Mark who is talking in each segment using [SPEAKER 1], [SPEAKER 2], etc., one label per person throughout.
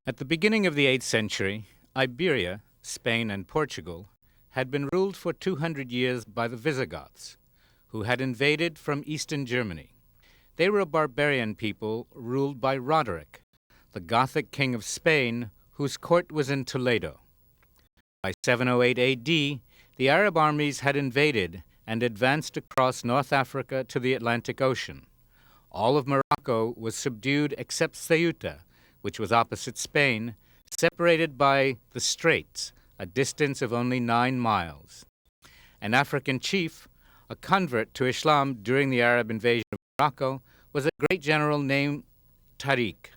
[SPEAKER 1] At the beginning of the 8th century, Iberia, Spain and Portugal, had been ruled for 200 years by the Visigoths, who had invaded from eastern Germany. They were a barbarian people ruled by Roderick, the Gothic king of Spain, whose court was in Toledo. By 708 AD, the Arab armies had invaded and advanced across North Africa to the Atlantic Ocean. All of Morocco was subdued except Ceuta, which was opposite Spain, separated by the Straits, a distance of only 9 miles. An African chief, a convert to Islam during the Arab invasion of Morocco, was a great general named Tariq.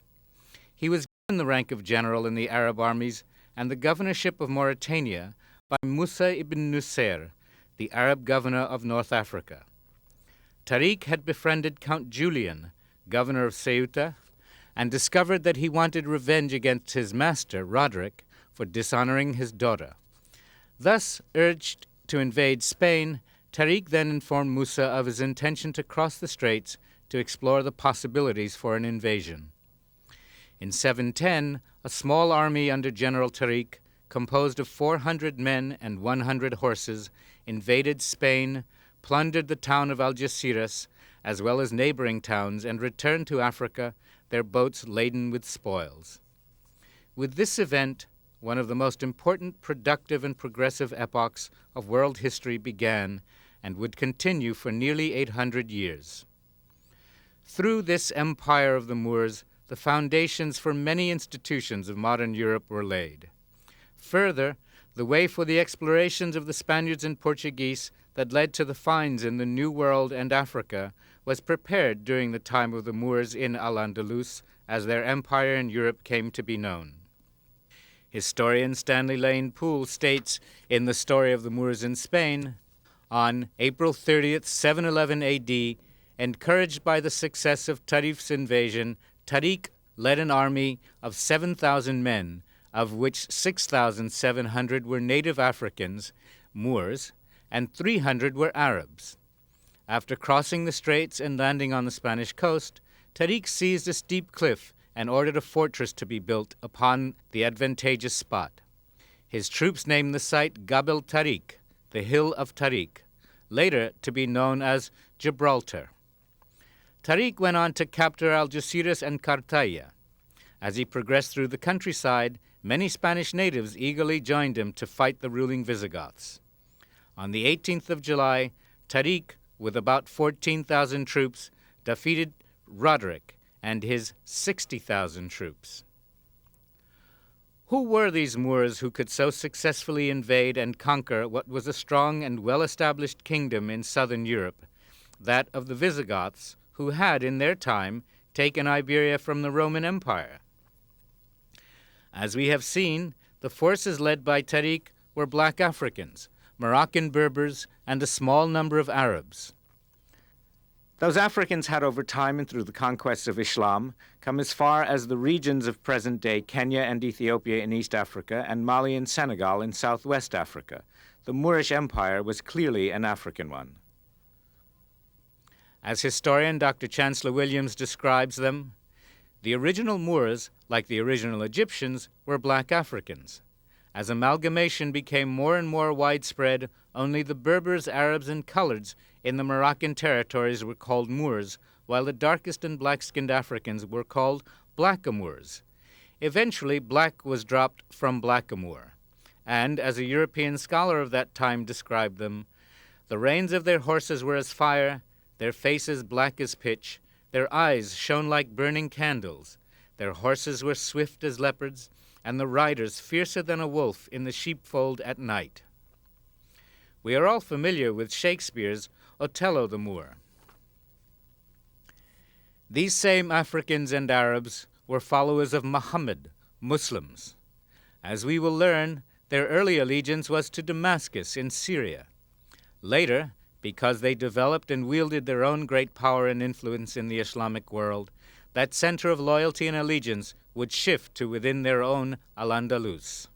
[SPEAKER 1] He was given the rank of general in the Arab armies and the governorship of Mauritania by Musa ibn Nusayr, the Arab governor of North Africa. Tariq had befriended Count Julian, governor of Ceuta, and discovered that he wanted revenge against his master, Roderick, for dishonoring his daughter. Thus urged to invade Spain, Tariq then informed Musa of his intention to cross the straits to explore the possibilities for an invasion. In 710, a small army under General Tariq, composed of 400 men and 100 horses, invaded Spain, plundered the town of Algeciras, as well as neighboring towns, and returned to Africa, their boats laden with spoils. With this event, one of the most important, productive, and progressive epochs of world history began and would continue for nearly 800 years. Through this empire of the Moors, the foundations for many institutions of modern Europe were laid. Further, the way for the explorations of the Spaniards and Portuguese that led to the finds in the New World and Africa was prepared during the time of the Moors in Al-Andalus, as their empire in Europe came to be known. Historian Stanley Lane Poole states in The Story of the Moors in Spain, on April 30th, 711 AD, encouraged by the success of Tariq's invasion, Tariq led an army of 7,000 men, of which 6,700 were native Africans, Moors, and 300 were Arabs. After crossing the straits and landing on the Spanish coast, Tariq seized a steep cliff and ordered a fortress to be built upon the advantageous spot. His troops named the site Gabel Tariq, the Hill of Tariq, later to be known as Gibraltar. Tariq went on to capture Algeciras and Cartaya. As he progressed through the countryside, many Spanish natives eagerly joined him to fight the ruling Visigoths. On the 18th of July, Tariq, with about 14,000 troops, defeated Roderick and his 60,000 troops. Who were these Moors who could so successfully invade and conquer what was a strong and well-established kingdom in southern Europe, that of the Visigoths, who had, in their time, taken Iberia from the Roman Empire? As we have seen, the forces led by Tariq were black Africans, Moroccan Berbers, and a small number of Arabs. Those Africans had over time and through the conquests of Islam come as far as the regions of present-day Kenya and Ethiopia in East Africa and Mali and Senegal in southwest Africa. The Moorish Empire was clearly an African one. As historian Dr. Chancellor Williams describes them, the original Moors, like the original Egyptians, were black Africans. As amalgamation became more and more widespread, only the Berbers, Arabs, and Coloreds in the Moroccan territories were called Moors, while the darkest and black-skinned Africans were called Blackamoors. Eventually, black was dropped from Blackamoor, and, as a European scholar of that time described them, the reins of their horses were as fire, their faces black as pitch, their eyes shone like burning candles, their horses were swift as leopards, and the riders fiercer than a wolf in the sheepfold at night. We are all familiar with Shakespeare's Othello the Moor. These same Africans and Arabs were followers of Muhammad, Muslims. As we will learn, their early allegiance was to Damascus in Syria. Later, because they developed and wielded their own great power and influence in the Islamic world, that center of loyalty and allegiance would shift to within their own Al-Andalus.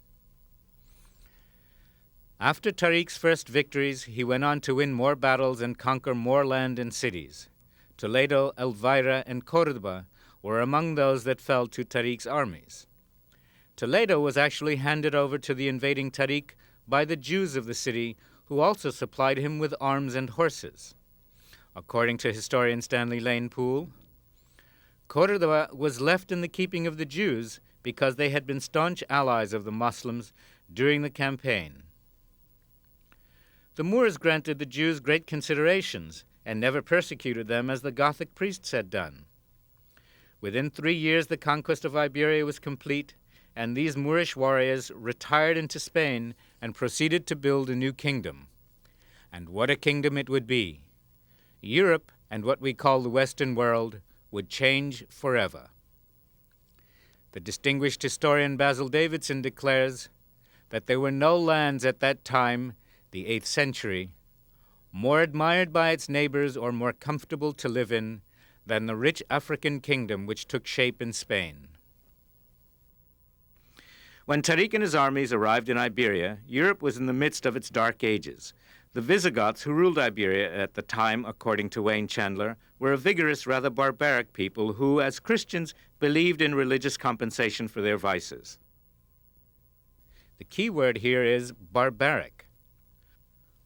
[SPEAKER 1] After Tariq's first victories, he went on to win more battles and conquer more land and cities. Toledo, Elvira, and Córdoba were among those that fell to Tariq's armies. Toledo was actually handed over to the invading Tariq by the Jews of the city, who also supplied him with arms and horses. According to historian Stanley Lane Poole, Cordoba was left in the keeping of the Jews because they had been staunch allies of the Muslims during the campaign. The Moors granted the Jews great considerations and never persecuted them as the Gothic priests had done. Within 3 years, the conquest of Iberia was complete, and these Moorish warriors retired into Spain and proceeded to build a new kingdom. And what a kingdom it would be! Europe, and what we call the Western world, would change forever. The distinguished historian Basil Davidson declares that there were no lands at that time, the 8th century, more admired by its neighbors or more comfortable to live in than the rich African kingdom which took shape in Spain. When Tariq and his armies arrived in Iberia, Europe was in the midst of its dark ages. The Visigoths, who ruled Iberia at the time, according to Wayne Chandler, were a vigorous, rather barbaric people who, as Christians, believed in religious compensation for their vices. The key word here is barbaric.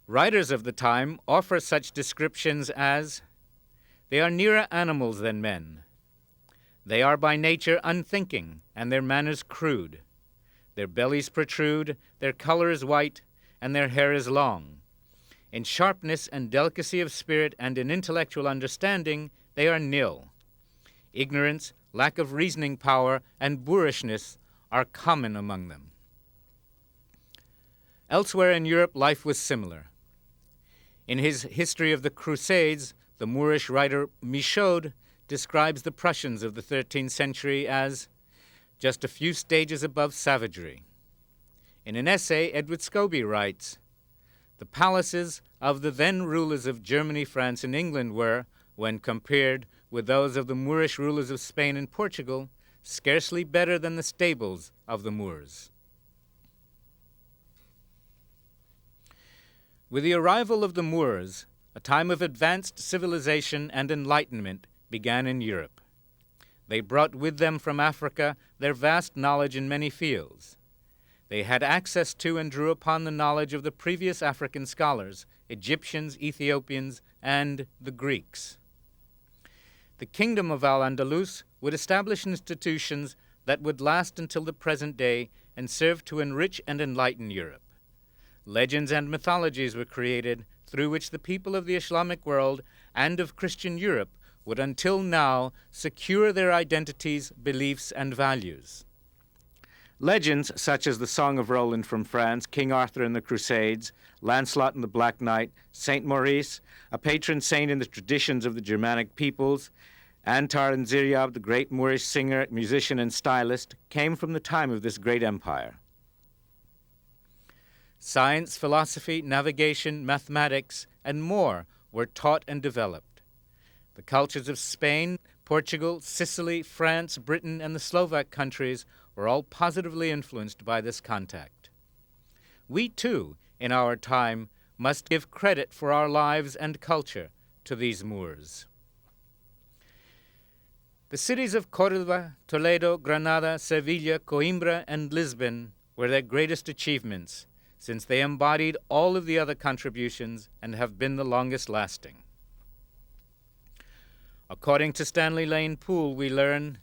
[SPEAKER 1] Writers of the time offer such descriptions as, "They are nearer animals than men. They are by nature unthinking, and their manners crude. Their bellies protrude, their color is white, and their hair is long. In sharpness and delicacy of spirit and in intellectual understanding, they are nil. Ignorance, lack of reasoning power, and boorishness are common among them." Elsewhere in Europe, life was similar. In his History of the Crusades, the Moorish writer Michaud describes the Prussians of the 13th century as just a few stages above savagery. In an essay, Edward Scobie writes, "The palaces of the then rulers of Germany, France, and England were, when compared with those of the Moorish rulers of Spain and Portugal, scarcely better than the stables of the Moors." With the arrival of the Moors, a time of advanced civilization and enlightenment began in Europe. They brought with them from Africa their vast knowledge in many fields. They had access to and drew upon the knowledge of the previous African scholars, Egyptians, Ethiopians, and the Greeks. The kingdom of Al-Andalus would establish institutions that would last until the present day and serve to enrich and enlighten Europe. Legends and mythologies were created through which the people of the Islamic world and of Christian Europe would until now secure their identities, beliefs, and values. Legends such as the Song of Roland from France, King Arthur and the Crusades, Lancelot and the Black Knight, Saint Maurice, a patron saint in the traditions of the Germanic peoples, Antar and Ziryab, the great Moorish singer, musician, and stylist, came from the time of this great empire. Science, philosophy, navigation, mathematics, and more were taught and developed. The cultures of Spain, Portugal, Sicily, France, Britain, and the Slovak countries were all positively influenced by this contact. We, too, in our time, must give credit for our lives and culture to these Moors. The cities of Córdoba, Toledo, Granada, Sevilla, Coimbra, and Lisbon were their greatest achievements, since they embodied all of the other contributions and have been the longest lasting. According to Stanley Lane Poole, we learn,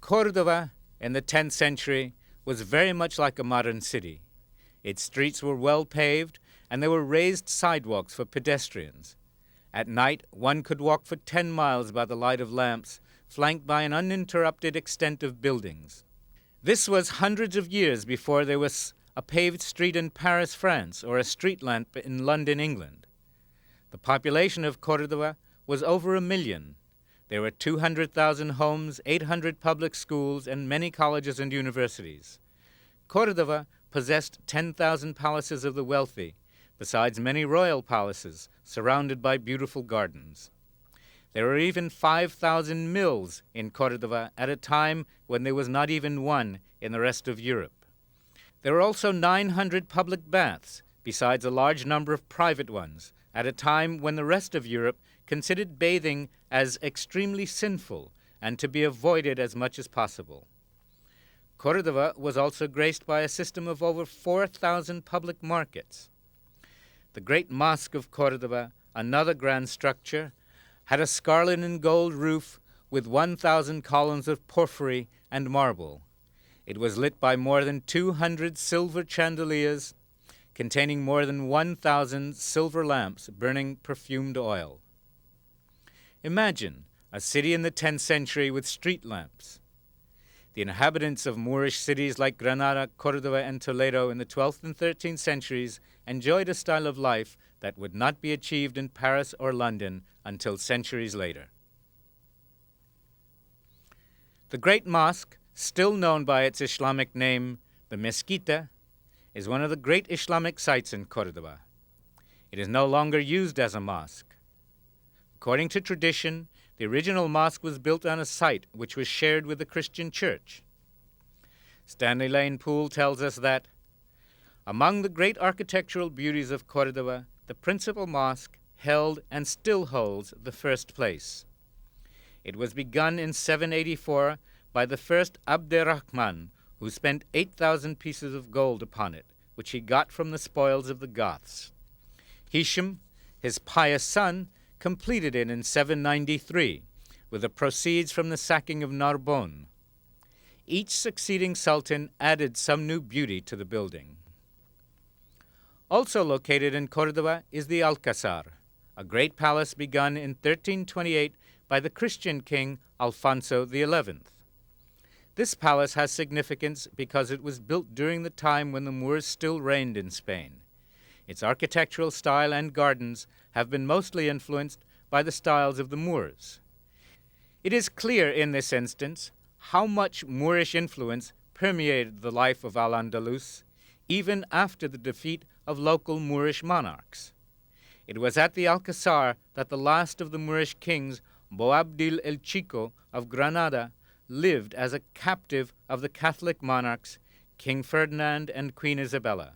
[SPEAKER 1] Córdoba in the 10th century was very much like a modern city. Its streets were well paved, and there were raised sidewalks for pedestrians. At night, one could walk for 10 miles by the light of lamps, flanked by an uninterrupted extent of buildings. This was hundreds of years before there was a paved street in Paris, France, or a street lamp in London, England. The population of Córdoba was over 1 million. There were 200,000 homes, 800 public schools, and many colleges and universities. Córdoba possessed 10,000 palaces of the wealthy, besides many royal palaces surrounded by beautiful gardens. There were even 5,000 mills in Córdoba at a time when there was not even one in the rest of Europe. There were also 900 public baths, besides a large number of private ones, at a time when the rest of Europe considered bathing as extremely sinful and to be avoided as much as possible. Cordova was also graced by a system of over 4,000 public markets. The great Mosque of Cordova, another grand structure, had a scarlet and gold roof with 1,000 columns of porphyry and marble. It was lit by more than 200 silver chandeliers containing more than 1,000 silver lamps burning perfumed oil. Imagine a city in the 10th century with street lamps. The inhabitants of Moorish cities like Granada, Cordova, and Toledo in the 12th and 13th centuries enjoyed a style of life that would not be achieved in Paris or London until centuries later. The Great Mosque, still known by its Islamic name, the Mezquita, is one of the great Islamic sites in Cordova. It is no longer used as a mosque. According to tradition, the original mosque was built on a site which was shared with the Christian church. Stanley Lane Poole tells us that, among the great architectural beauties of Cordova, the principal mosque held and still holds the first place. It was begun in 784 by the first Abderrahman, who spent 8,000 pieces of gold upon it, which he got from the spoils of the Goths. Hisham, his pious son, completed it in 793 with the proceeds from the sacking of Narbonne. Each succeeding sultan added some new beauty to the building. Also located in Cordova is the Alcazar, a great palace begun in 1328 by the Christian king Alfonso XI. This palace has significance because it was built during the time when the Moors still reigned in Spain. Its architectural style and gardens have been mostly influenced by the styles of the Moors. It is clear in this instance how much Moorish influence permeated the life of Al-Andalus, even after the defeat of local Moorish monarchs. It was at the Alcazar that the last of the Moorish kings, Boabdil el Chico of Granada, lived as a captive of the Catholic monarchs, King Ferdinand and Queen Isabella.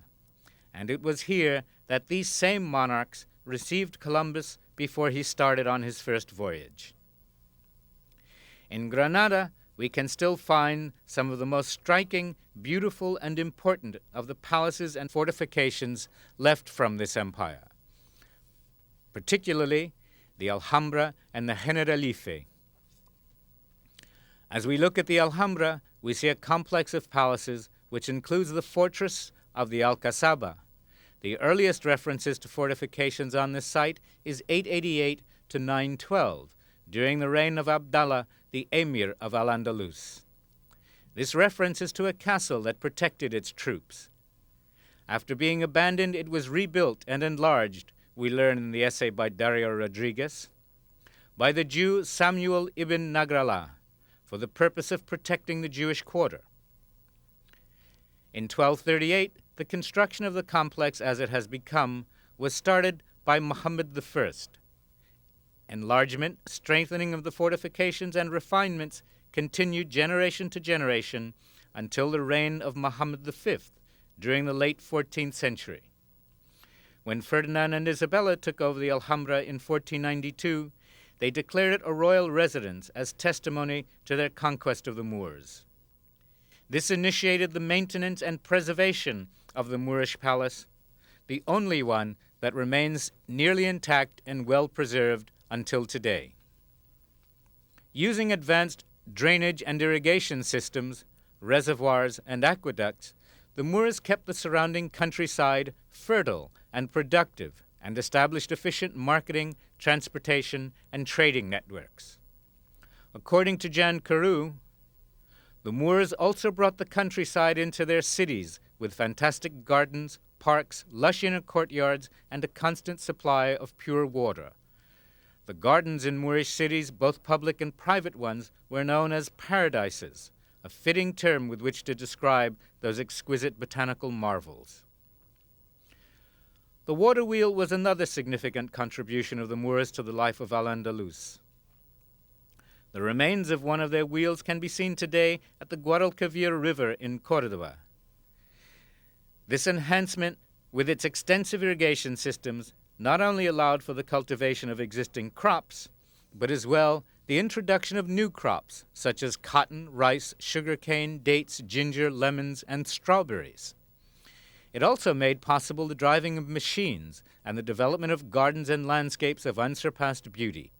[SPEAKER 1] And it was here that these same monarchs received Columbus before he started on his first voyage. In Granada, we can still find some of the most striking, beautiful, and important of the palaces and fortifications left from this empire, particularly the Alhambra and the Generalife. As we look at the Alhambra, we see a complex of palaces which includes the fortress of the Alcazaba. The earliest references to fortifications on this site is 888 to 912, during the reign of Abdallah, the emir of Al-Andalus. This reference is to a castle that protected its troops. After being abandoned, it was rebuilt and enlarged, we learn in the essay by Dario Rodriguez, by the Jew Samuel ibn Nagrallah, for the purpose of protecting the Jewish quarter. In 1238, the construction of the complex as it has become was started by Muhammad I. Enlargement, strengthening of the fortifications, and refinements continued generation to generation until the reign of Muhammad V during the late 14th century. When Ferdinand and Isabella took over the Alhambra in 1492, they declared it a royal residence as testimony to their conquest of the Moors. This initiated the maintenance and preservation of the Moorish palace, the only one that remains nearly intact and well preserved until today. Using advanced drainage and irrigation systems, reservoirs, and aqueducts, the Moors kept the surrounding countryside fertile and productive and established efficient marketing, transportation, and trading networks. According to Jan Carew, the Moors also brought the countryside into their cities with fantastic gardens, parks, lush inner courtyards, and a constant supply of pure water. The gardens in Moorish cities, both public and private ones, were known as paradises, a fitting term with which to describe those exquisite botanical marvels. The water wheel was another significant contribution of the Moors to the life of Al-Andalus. The remains of one of their wheels can be seen today at the Guadalquivir River in Cordova. This enhancement, with its extensive irrigation systems, not only allowed for the cultivation of existing crops, but as well the introduction of new crops such as cotton, rice, sugarcane, dates, ginger, lemons, and strawberries. It also made possible the driving of machines and the development of gardens and landscapes of unsurpassed beauty.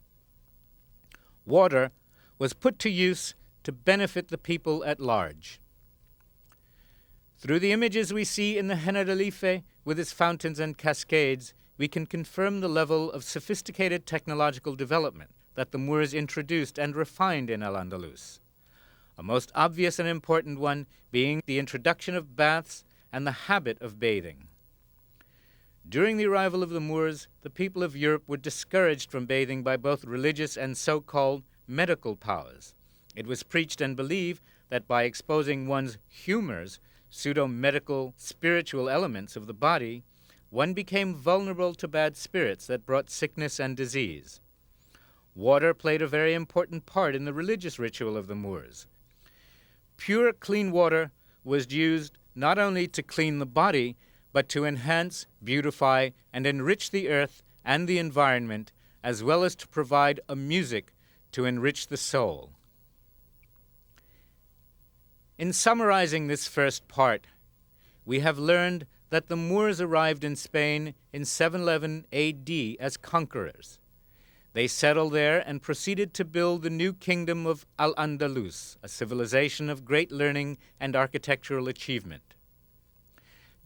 [SPEAKER 1] Water was put to use to benefit the people at large. Through the images we see in the Generalife with its fountains and cascades, we can confirm the level of sophisticated technological development that the Moors introduced and refined in Al-Andalus, a most obvious and important one being the introduction of baths and the habit of bathing. During the arrival of the Moors, the people of Europe were discouraged from bathing by both religious and so-called medical powers. It was preached and believed that by exposing one's humors, pseudo-medical spiritual elements of the body, one became vulnerable to bad spirits that brought sickness and disease. Water played a very important part in the religious ritual of the Moors. Pure, clean water was used not only to clean the body, but to enhance, beautify, and enrich the earth and the environment, as well as to provide a music to enrich the soul. In summarizing this first part, we have learned that the Moors arrived in Spain in 711 AD as conquerors. They settled there and proceeded to build the new kingdom of Al-Andalus, a civilization of great learning and architectural achievement.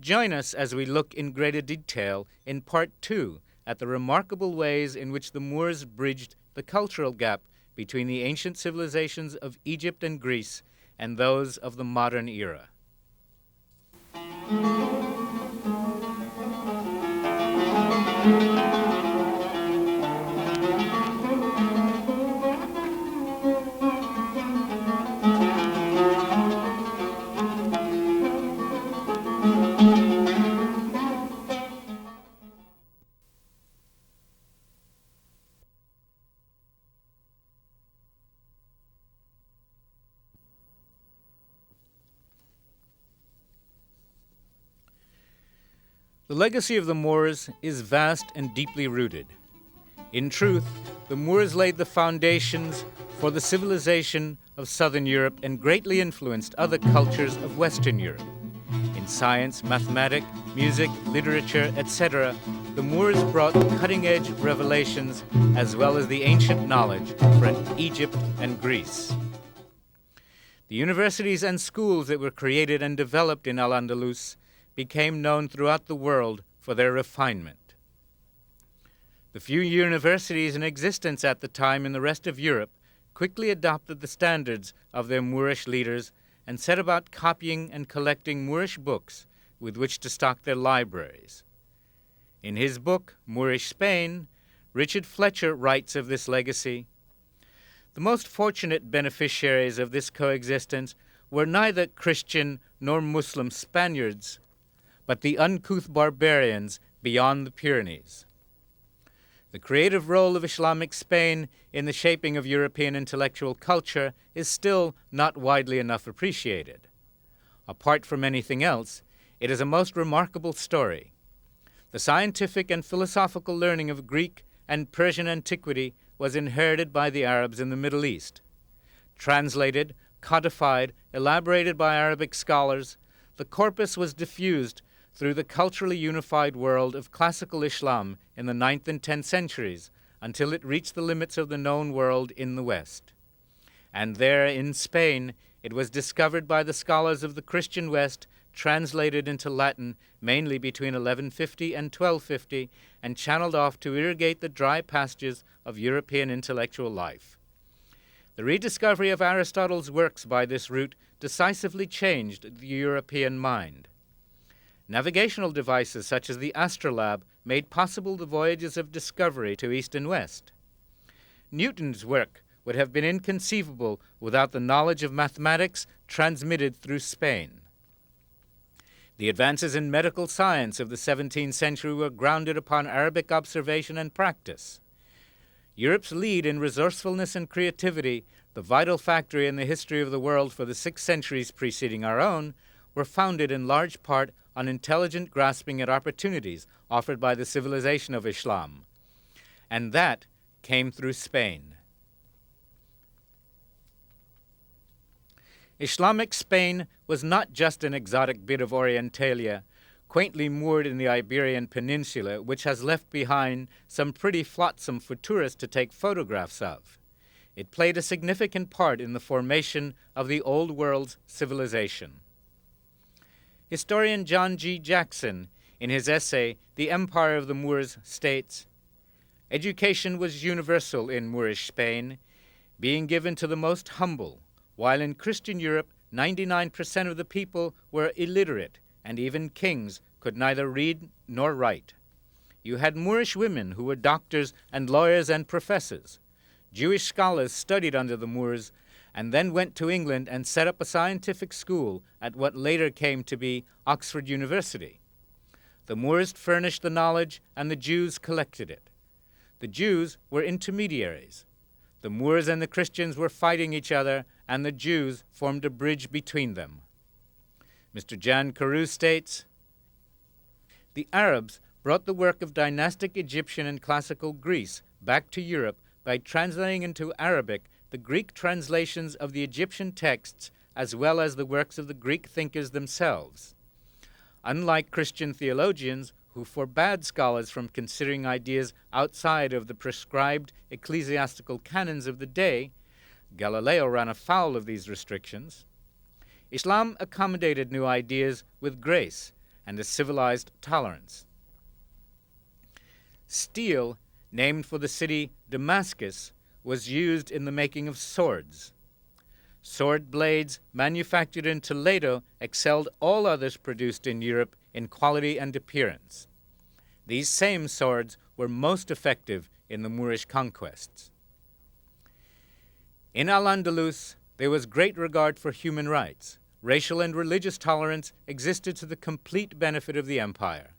[SPEAKER 1] Join us as we look in greater detail in Part 2 at the remarkable ways in which the Moors bridged the cultural gap between the ancient civilizations of Egypt and Greece and those of the modern era. The legacy of the Moors is vast and deeply rooted. In truth, the Moors laid the foundations for the civilization of Southern Europe and greatly influenced other cultures of Western Europe. In science, mathematics, music, literature, etc., the Moors brought cutting-edge revelations as well as the ancient knowledge from Egypt and Greece. The universities and schools that were created and developed in Al-Andalus became known throughout the world for their refinement. The few universities in existence at the time in the rest of Europe quickly adopted the standards of their Moorish leaders and set about copying and collecting Moorish books with which to stock their libraries. In his book, Moorish Spain, Richard Fletcher writes of this legacy, "The most fortunate beneficiaries of this coexistence were neither Christian nor Muslim Spaniards, but the uncouth barbarians beyond the Pyrenees." The creative role of Islamic Spain in the shaping of European intellectual culture is still not widely enough appreciated. Apart from anything else, it is a most remarkable story. The scientific and philosophical learning of Greek and Persian antiquity was inherited by the Arabs in the Middle East. Translated, codified, elaborated by Arabic scholars, the corpus was diffused through the culturally unified world of classical Islam in the 9th and 10th centuries until it reached the limits of the known world in the West. And there, in Spain, it was discovered by the scholars of the Christian West, translated into Latin mainly between 1150 and 1250, and channeled off to irrigate the dry pastures of European intellectual life. The rediscovery of Aristotle's works by this route decisively changed the European mind. Navigational devices such as the astrolabe made possible the voyages of discovery to east and west. Newton's work would have been inconceivable without the knowledge of mathematics transmitted through Spain. The advances in medical science of the 17th century were grounded upon Arabic observation and practice. Europe's lead in resourcefulness and creativity, the vital factor in the history of the world for the 6 centuries preceding our own, were founded in large part on intelligent grasping at opportunities offered by the civilization of Islam. And that came through Spain. Islamic Spain was not just an exotic bit of Orientalia, quaintly moored in the Iberian Peninsula, which has left behind some pretty flotsam for tourists to take photographs of. It played a significant part in the formation of the Old World's civilization. Historian John G. Jackson, in his essay, The Empire of the Moors, states, "Education was universal in Moorish Spain, being given to the most humble, while in Christian Europe 99% of the people were illiterate, and even kings could neither read nor write. You had Moorish women who were doctors and lawyers and professors. Jewish scholars studied under the Moors and then went to England and set up a scientific school at what later came to be Oxford University. The Moors furnished the knowledge and the Jews collected it. The Jews were intermediaries. The Moors and the Christians were fighting each other, and the Jews formed a bridge between them." Mr. Jan Carew states, "The Arabs brought the work of dynastic Egyptian and classical Greece back to Europe by translating into Arabic the Greek translations of the Egyptian texts as well as the works of the Greek thinkers themselves. Unlike Christian theologians, who forbade scholars from considering ideas outside of the prescribed ecclesiastical canons of the day, Galileo ran afoul of these restrictions. Islam accommodated new ideas with grace and a civilized tolerance. Steel, named for the city Damascus, was used in the making of swords. Sword blades manufactured in Toledo excelled all others produced in Europe in quality and appearance. These same swords were most effective in the Moorish conquests. In Al-Andalus, there was great regard for human rights. Racial and religious tolerance existed to the complete benefit of the empire.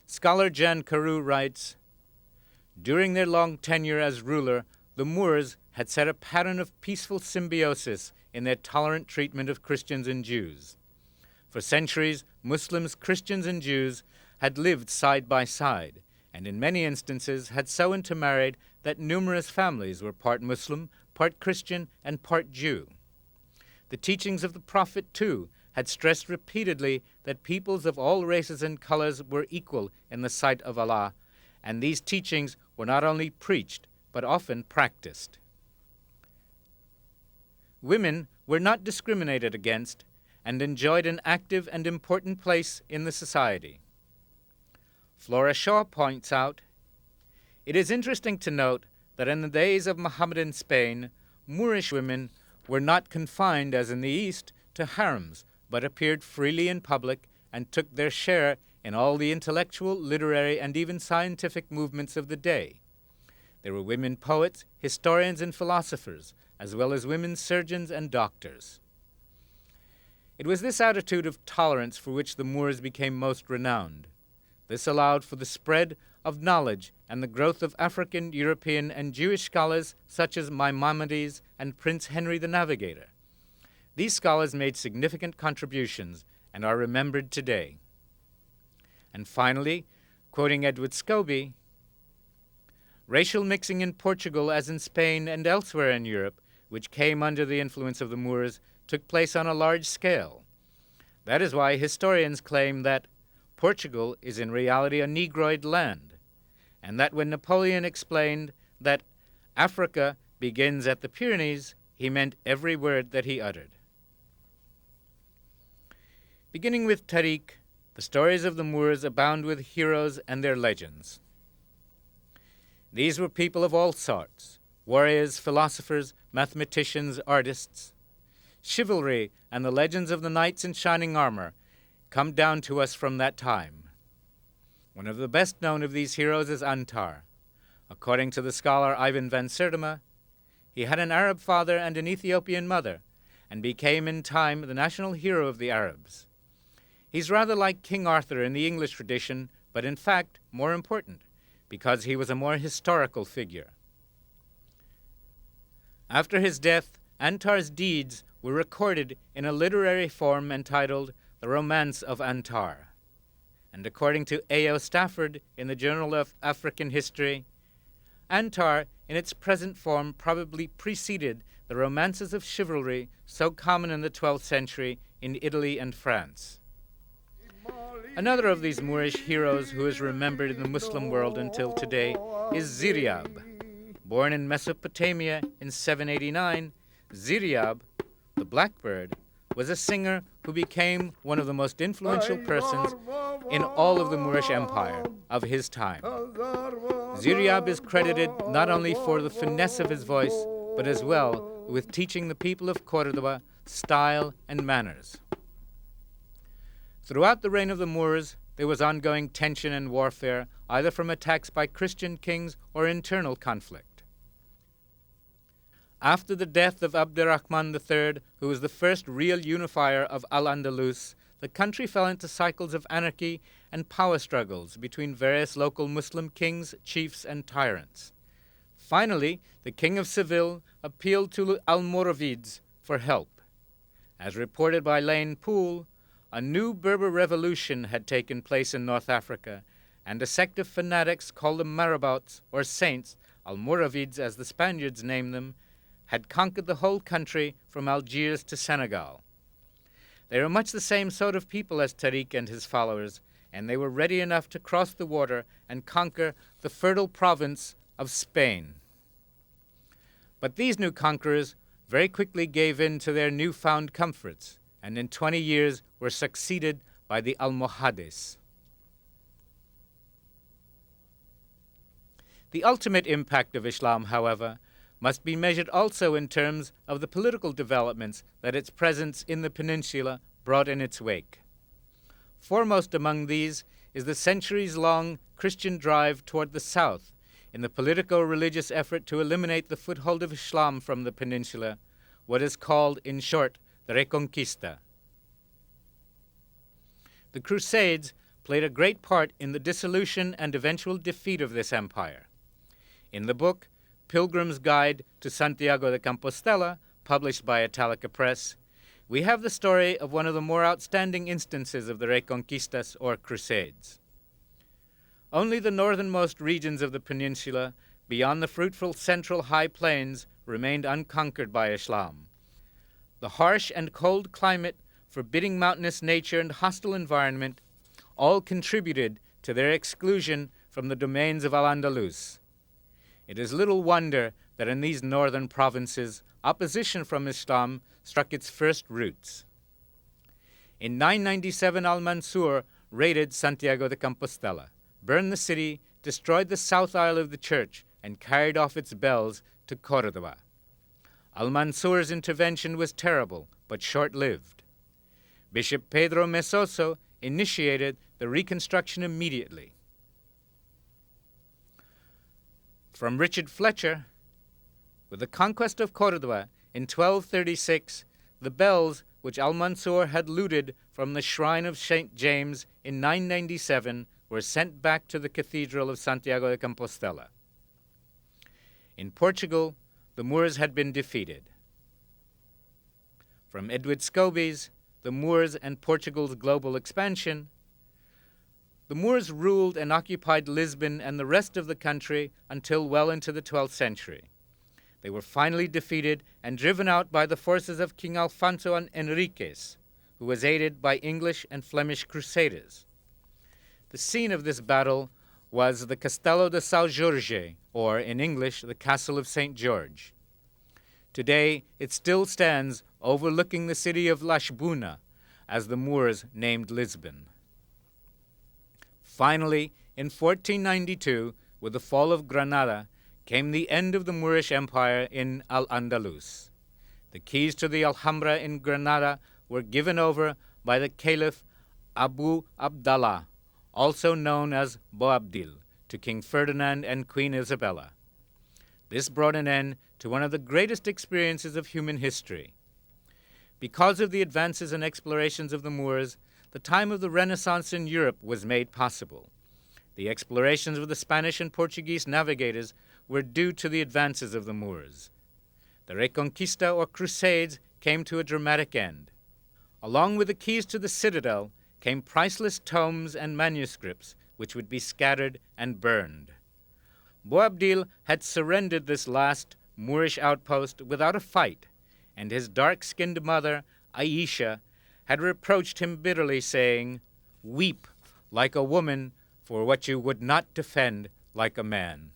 [SPEAKER 1] Scholar Jan Carew writes, "During their long tenure as ruler, the Moors had set a pattern of peaceful symbiosis in their tolerant treatment of Christians and Jews. For centuries, Muslims, Christians, and Jews had lived side by side, and in many instances had so intermarried that numerous families were part Muslim, part Christian, and part Jew. The teachings of the Prophet, too, had stressed repeatedly that peoples of all races and colors were equal in the sight of Allah, and these teachings were not only preached, but often practiced. Women were not discriminated against and enjoyed an active and important place in the society." Flora Shaw points out, "It is interesting to note that in the days of Mohammedan Spain, Moorish women were not confined, as in the East, to harems, but appeared freely in public and took their share in all the intellectual, literary, and even scientific movements of the day. There were women poets, historians, and philosophers, as well as women surgeons and doctors." It was this attitude of tolerance for which the Moors became most renowned. This allowed for the spread of knowledge and the growth of African, European, and Jewish scholars such as Maimonides and Prince Henry the Navigator. These scholars made significant contributions and are remembered today. And finally, quoting Edward Scobie, "Racial mixing in Portugal, as in Spain and elsewhere in Europe, which came under the influence of the Moors, took place on a large scale. That is why historians claim that Portugal is in reality a Negroid land, and that when Napoleon explained that Africa begins at the Pyrenees, he meant every word that he uttered." Beginning with Tariq, the stories of the Moors abound with heroes and their legends. These were people of all sorts: warriors, philosophers, mathematicians, artists. Chivalry and the legends of the knights in shining armor come down to us from that time. One of the best known of these heroes is Antar. According to the scholar Ivan van Sertima, he had an Arab father and an Ethiopian mother, and became in time the national hero of the Arabs. He's rather like King Arthur in the English tradition, but in fact more important, because he was a more historical figure. After his death, Antar's deeds were recorded in a literary form entitled The Romance of Antar. And according to A.O. Stafford in the Journal of African History, Antar in its present form probably preceded the romances of chivalry so common in the 12th century in Italy and France. Another of these Moorish heroes who is remembered in the Muslim world until today is Ziryab. Born in Mesopotamia in 789, Ziryab, the blackbird, was a singer who became one of the most influential persons in all of the Moorish Empire of his time. Ziryab is credited not only for the finesse of his voice, but as well with teaching the people of Córdoba style and manners. Throughout the reign of the Moors, there was ongoing tension and warfare, either from attacks by Christian kings or internal conflict. After the death of Abderrahman III, who was the first real unifier of Al-Andalus, the country fell into cycles of anarchy and power struggles between various local Muslim kings, chiefs, and tyrants. Finally, the King of Seville appealed to Almoravids for help. As reported by Lane Poole, a new Berber revolution had taken place in North Africa, and a sect of fanatics called the Marabouts, or Saints, Almoravids as the Spaniards named them, had conquered the whole country from Algiers to Senegal. They were much the same sort of people as Tariq and his followers, and they were ready enough to cross the water and conquer the fertile province of Spain. But these new conquerors very quickly gave in to their newfound comforts, and in 20 years were succeeded by the Almohades. The ultimate impact of Islam, however, must be measured also in terms of the political developments that its presence in the peninsula brought in its wake. Foremost among these is the centuries-long Christian drive toward the south in the politico-religious effort to eliminate the foothold of Islam from the peninsula, what is called, in short, the Reconquista. The Crusades played a great part in the dissolution and eventual defeat of this empire. In the book Pilgrim's Guide to Santiago de Compostela, published by Italica Press, we have the story of one of the more outstanding instances of the Reconquistas, or Crusades. Only the northernmost regions of the peninsula, beyond the fruitful central high plains, remained unconquered by Islam. The harsh and cold climate, forbidding mountainous nature, and hostile environment all contributed to their exclusion from the domains of Al-Andalus. It is little wonder that in these northern provinces, opposition from Islam struck its first roots. In 997, Al-Mansur raided Santiago de Compostela, burned the city, destroyed the south aisle of the church, and carried off its bells to Córdoba. Al-Mansur's intervention was terrible, but short-lived. Bishop Pedro Mesoso initiated the reconstruction immediately. From Richard Fletcher, with the conquest of Córdoba in 1236, the bells which Al-Mansur had looted from the shrine of St. James in 997 were sent back to the Cathedral of Santiago de Compostela. In Portugal, the Moors had been defeated. From Edward Scoby's The Moors and Portugal's Global Expansion, the Moors ruled and occupied Lisbon and the rest of the country until well into the 12th century. They were finally defeated and driven out by the forces of King Alfonso and Enriquez, who was aided by English and Flemish crusaders. The scene of this battle was the Castello de São Jorge, or in English, the Castle of St. George. Today, it still stands overlooking the city of Lisbona, as the Moors named Lisbon. Finally, in 1492, with the fall of Granada, came the end of the Moorish Empire in Al-Andalus. The keys to the Alhambra in Granada were given over by the Caliph Abu Abdallah, also known as Boabdil, to King Ferdinand and Queen Isabella. This brought an end to one of the greatest experiences of human history. Because of the advances and explorations of the Moors, the time of the Renaissance in Europe was made possible. The explorations of the Spanish and Portuguese navigators were due to the advances of the Moors. The Reconquista, or Crusades, came to a dramatic end. Along with the keys to the citadel came priceless tomes and manuscripts, which would be scattered and burned. Boabdil had surrendered this last, Moorish outpost without a fight, and his dark-skinned mother, Aisha, had reproached him bitterly, saying, "Weep like a woman for what you would not defend like a man."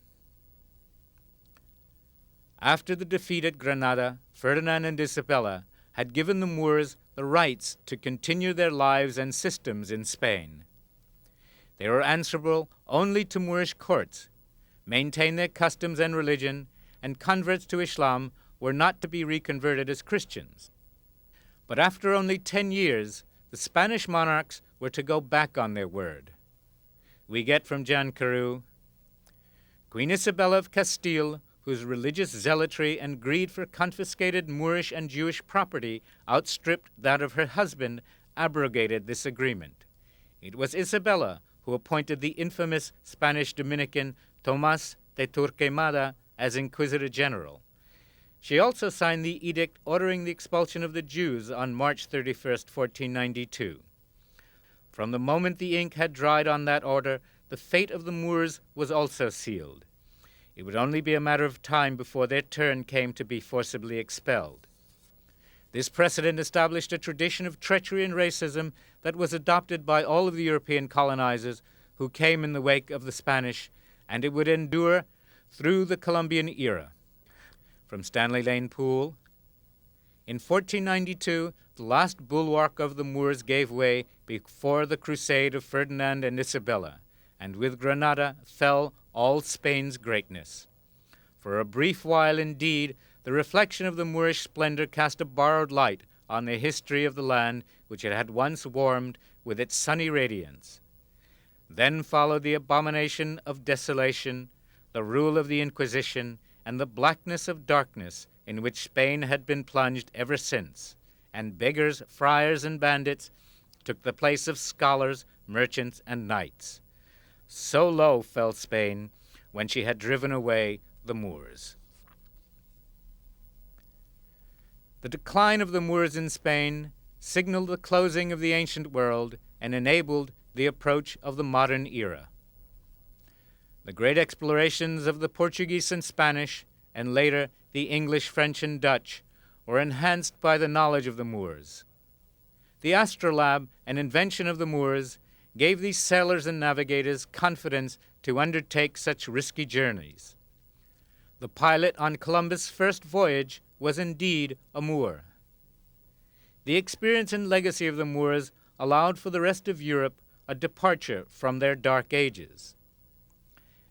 [SPEAKER 1] After the defeat at Granada, Ferdinand and Isabella had given the Moors the rights to continue their lives and systems in Spain. They were answerable only to Moorish courts, maintained their customs and religion, and converts to Islam were not to be reconverted as Christians. But after only 10 years, the Spanish monarchs were to go back on their word. We get from Jan Carew, Queen Isabella of Castile, whose religious zealotry and greed for confiscated Moorish and Jewish property outstripped that of her husband, abrogated this agreement. It was Isabella who appointed the infamous Spanish Dominican Tomás de Torquemada as Inquisitor General. She also signed the edict ordering the expulsion of the Jews on March 31st, 1492. From the moment the ink had dried on that order, the fate of the Moors was also sealed. It would only be a matter of time before their turn came to be forcibly expelled. This precedent established a tradition of treachery and racism that was adopted by all of the European colonizers who came in the wake of the Spanish, and it would endure through the Columbian era. From Stanley Lane Poole, in 1492, the last bulwark of the Moors gave way before the crusade of Ferdinand and Isabella, and with Granada fell all Spain's greatness. For a brief while, indeed, the reflection of the Moorish splendor cast a borrowed light on the history of the land which it had once warmed with its sunny radiance. Then followed the abomination of desolation, the rule of the Inquisition, and the blackness of darkness in which Spain had been plunged ever since, and beggars, friars, and bandits took the place of scholars, merchants, and knights. So low fell Spain when she had driven away the Moors. The decline of the Moors in Spain signaled the closing of the ancient world and enabled the approach of the modern era. The great explorations of the Portuguese and Spanish, and later the English, French, and Dutch, were enhanced by the knowledge of the Moors. The astrolabe, an invention of the Moors, gave these sailors and navigators confidence to undertake such risky journeys. The pilot on Columbus' first voyage was indeed a Moor. The experience and legacy of the Moors allowed for the rest of Europe a departure from their dark ages.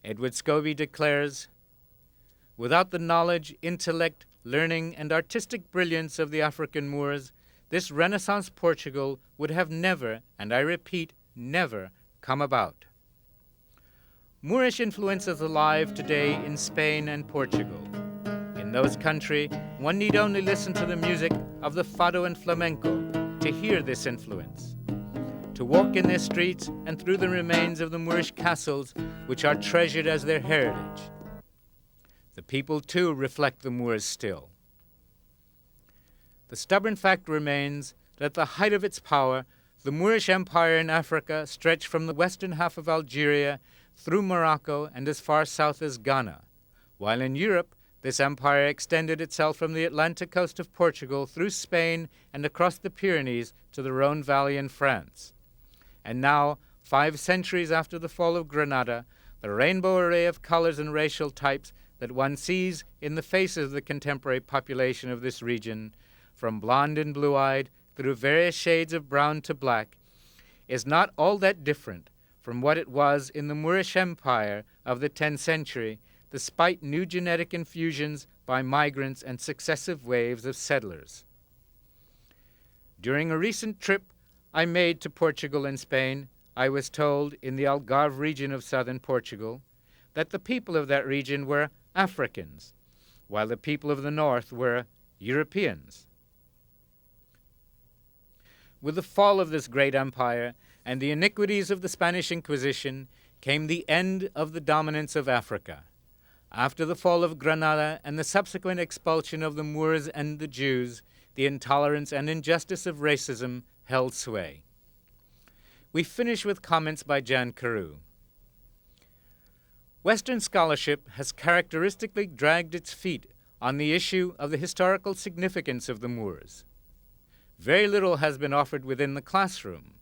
[SPEAKER 1] Edward Scobie declares, "Without the knowledge, intellect, learning, and artistic brilliance of the African Moors, this Renaissance Portugal would have never, and I repeat, never, come about." Moorish influence is alive today in Spain and Portugal. In those countries, one need only listen to the music of the fado and flamenco to hear this influence, to walk in their streets and through the remains of the Moorish castles which are treasured as their heritage. The people, too, reflect the Moors still. The stubborn fact remains that at the height of its power, the Moorish Empire in Africa stretched from the western half of Algeria through Morocco and as far south as Ghana, while in Europe this empire extended itself from the Atlantic coast of Portugal through Spain and across the Pyrenees to the Rhone Valley in France. And now, 5 centuries after the fall of Granada, the rainbow array of colors and racial types that one sees in the faces of the contemporary population of this region, from blonde and blue-eyed through various shades of brown to black, is not all that different from what it was in the Moorish Empire of the 10th century, despite new genetic infusions by migrants and successive waves of settlers. During a recent trip I made to Portugal and Spain, I was told in the Algarve region of southern Portugal that the people of that region were Africans, while the people of the north were Europeans. With the fall of this great empire and the iniquities of the Spanish Inquisition came the end of the dominance of Africa. After the fall of Granada and the subsequent expulsion of the Moors and the Jews, the intolerance and injustice of racism held sway. We finish with comments by Jan Carew. Western scholarship has characteristically dragged its feet on the issue of the historical significance of the Moors. Very little has been offered within the classroom.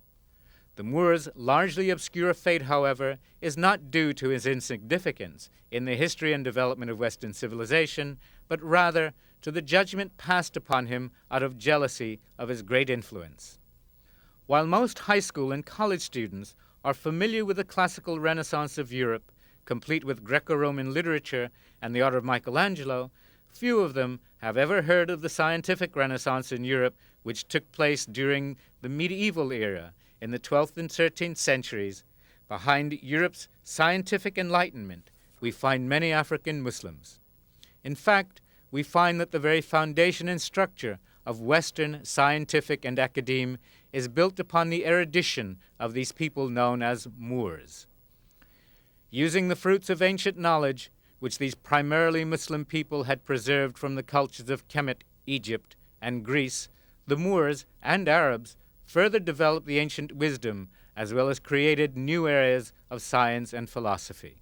[SPEAKER 1] The Moors' largely obscure fate, however, is not due to his insignificance in the history and development of Western civilization, but rather to the judgment passed upon him out of jealousy of his great influence. While most high school and college students are familiar with the classical Renaissance of Europe, complete with Greco-Roman literature and the art of Michelangelo, few of them have ever heard of the scientific Renaissance in Europe, which took place during the medieval era in the 12th and 13th centuries. Behind Europe's scientific enlightenment, we find many African Muslims. In fact, we find that the very foundation and structure of Western scientific and academe is built upon the erudition of these people known as Moors. Using the fruits of ancient knowledge, which these primarily Muslim people had preserved from the cultures of Kemet, Egypt, and Greece, the Moors and Arabs further developed the ancient wisdom as well as created new areas of science and philosophy.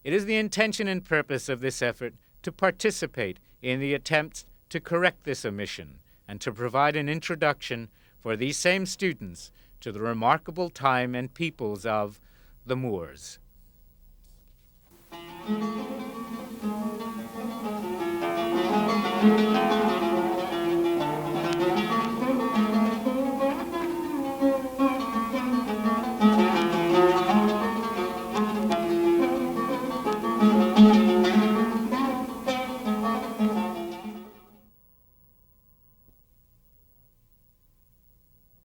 [SPEAKER 1] It is the intention and purpose of this effort to participate in the attempts to correct this omission and to provide an introduction for these same students to the remarkable time and peoples of the Moors.